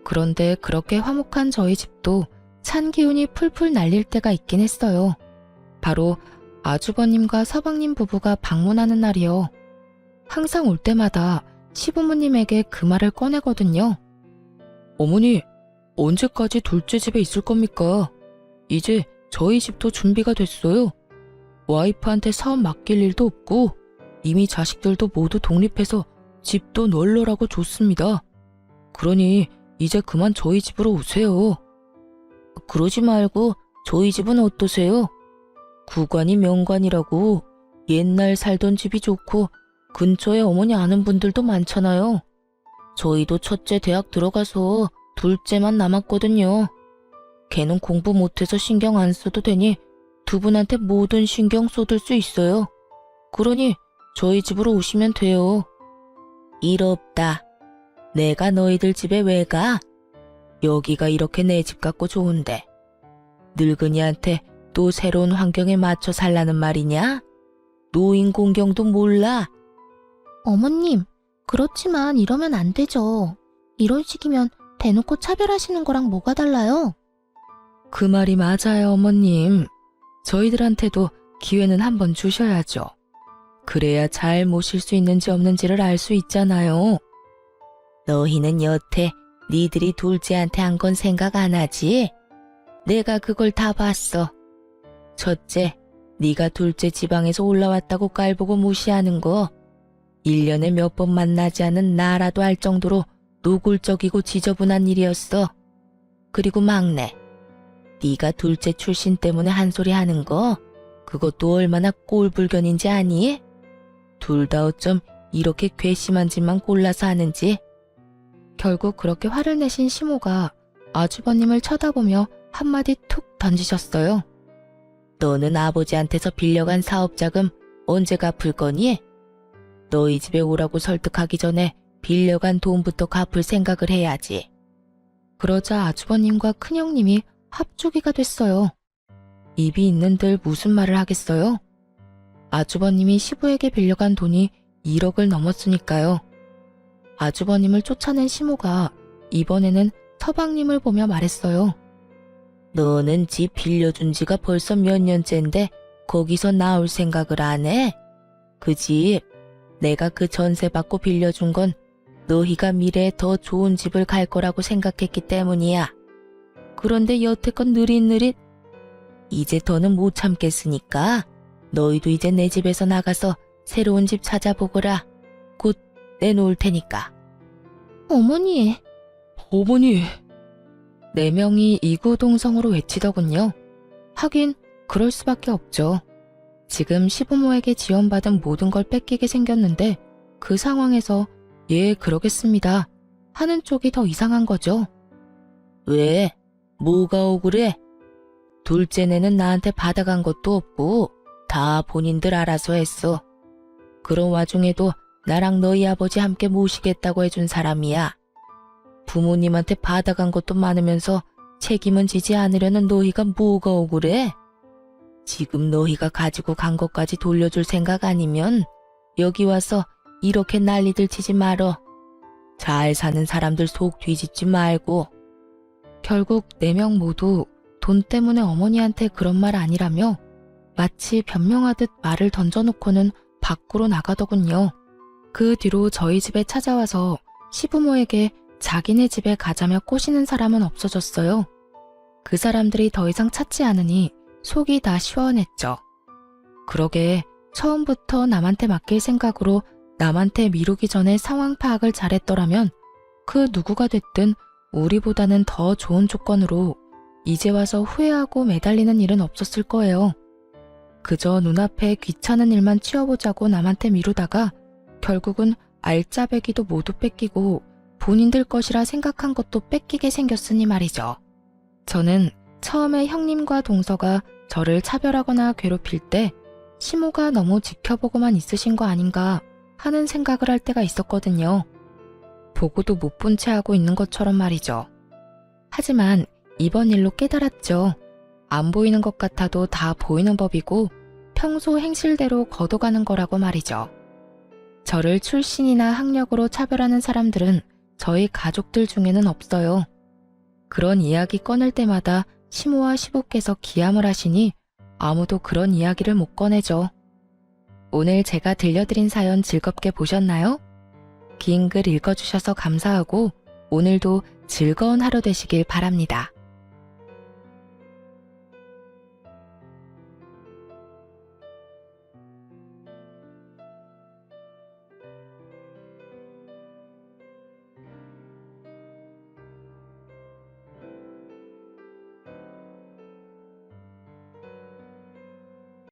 그런데 그렇게 화목한 저희 집도 찬 기운이 풀풀 날릴 때가 있긴 했어요. 바로 아주버님과 서방님 부부가 방문하는 날이요. 항상 올 때마다 시부모님에게 그 말을 꺼내거든요. 어머니, 언제까지 둘째 집에 있을 겁니까? 이제 저희 집도 준비가 됐어요. 와이프한테 사업 맡길 일도 없고 이미 자식들도 모두 독립해서 집도 널널하고 좋습니다. 그러니 이제 그만 저희 집으로 오세요. 그러지 말고 저희 집은 어떠세요? 구관이 명관이라고 옛날 살던 집이 좋고 근처에 어머니 아는 분들도 많잖아요. 저희도 첫째 대학 들어가서 둘째만 남았거든요. 걔는 공부 못해서 신경 안 써도 되니 두 분한테 모든 신경 쏟을 수 있어요. 그러니 저희 집으로 오시면 돼요. 일 없다. 내가 너희들 집에 왜 가? 여기가 이렇게 내 집 같고 좋은데. 늙은이한테 또 새로운 환경에 맞춰 살라는 말이냐? 노인 공경도 몰라? 어머님, 그렇지만 이러면 안 되죠. 이런 식이면 대놓고 차별하시는 거랑 뭐가 달라요? 그 말이 맞아요, 어머님. 저희들한테도 기회는 한번 주셔야죠. 그래야 잘 모실 수 있는지 없는지를 알 수 있잖아요. 너희는 여태 니들이 둘째한테 한 건 생각 안 하지? 내가 그걸 다 봤어. 첫째, 네가 둘째 지방에서 올라왔다고 깔보고 무시하는 거 1년에 몇 번 만나지 않은 나라도 알 정도로 노골적이고 지저분한 일이었어. 그리고 막내, 네가 둘째 출신 때문에 한 소리 하는 거 그것도 얼마나 꼴불견인지 아니? 둘 다 어쩜 이렇게 괘씸한 짓만 골라서 하는지. 결국 그렇게 화를 내신 시모가 아주버님을 쳐다보며 한마디 툭 던지셨어요. 너는 아버지한테서 빌려간 사업자금 언제 갚을 거니? 너희 집에 오라고 설득하기 전에 빌려간 돈부터 갚을 생각을 해야지. 그러자 아주버님과 큰형님이 합주기가 됐어요. 입이 있는들 무슨 말을 하겠어요? 아주버님이 시부에게 빌려간 돈이 1억을 넘었으니까요. 아주버님을 쫓아낸 시모가 이번에는 서방님을 보며 말했어요. 너는 집 빌려준 지가 벌써 몇 년째인데 거기서 나올 생각을 안 해? 그 집, 내가 그 전세 받고 빌려준 건 너희가 미래에 더 좋은 집을 갈 거라고 생각했기 때문이야. 그런데 여태껏 느릿느릿 이제 더는 못 참겠으니까 너희도 이제 내 집에서 나가서 새로운 집 찾아보거라. 곧 내놓을 테니까. 어머니, 어머니. 4명이 이구동성으로 외치더군요. 하긴 그럴 수밖에 없죠. 지금 시부모에게 지원받은 모든 걸 뺏기게 생겼는데 그 상황에서 예, 그러겠습니다 하는 쪽이 더 이상한 거죠. 왜? 뭐가 억울해? 둘째네는 나한테 받아간 것도 없고 다 본인들 알아서 했어. 그런 와중에도 나랑 너희 아버지 함께 모시겠다고 해준 사람이야. 부모님한테 받아간 것도 많으면서 책임은 지지 않으려는 너희가 뭐가 억울해? 지금 너희가 가지고 간 것까지 돌려줄 생각 아니면 여기 와서 이렇게 난리들 치지 말어. 잘 사는 사람들 속 뒤집지 말고. 결국 4명 모두 돈 때문에 어머니한테 그런 말 아니라며 마치 변명하듯 말을 던져놓고는 밖으로 나가더군요. 그 뒤로 저희 집에 찾아와서 시부모에게 자기네 집에 가자며 꼬시는 사람은 없어졌어요. 그 사람들이 더 이상 찾지 않으니 속이 다 시원했죠. 그러게 처음부터 남한테 맡길 생각으로 남한테 미루기 전에 상황 파악을 잘했더라면 그 누구가 됐든 우리보다는 더 좋은 조건으로 이제 와서 후회하고 매달리는 일은 없었을 거예요. 그저 눈앞에 귀찮은 일만 치워보자고 남한테 미루다가 결국은 알짜배기도 모두 뺏기고 본인들 것이라 생각한 것도 뺏기게 생겼으니 말이죠. 저는 처음에 형님과 동서가 저를 차별하거나 괴롭힐 때 시모가 너무 지켜보고만 있으신 거 아닌가 하는 생각을 할 때가 있었거든요. 보고도 못 본 채 하고 있는 것처럼 말이죠. 하지만 이번 일로 깨달았죠. 안 보이는 것 같아도 다 보이는 법이고 평소 행실대로 걷어가는 거라고 말이죠. 저를 출신이나 학력으로 차별하는 사람들은 저희 가족들 중에는 없어요. 그런 이야기 꺼낼 때마다 시모와 시부께서 기함을 하시니 아무도 그런 이야기를 못 꺼내죠. 오늘 제가 들려드린 사연 즐겁게 보셨나요? 긴 글 읽어주셔서 감사하고 오늘도 즐거운 하루 되시길 바랍니다.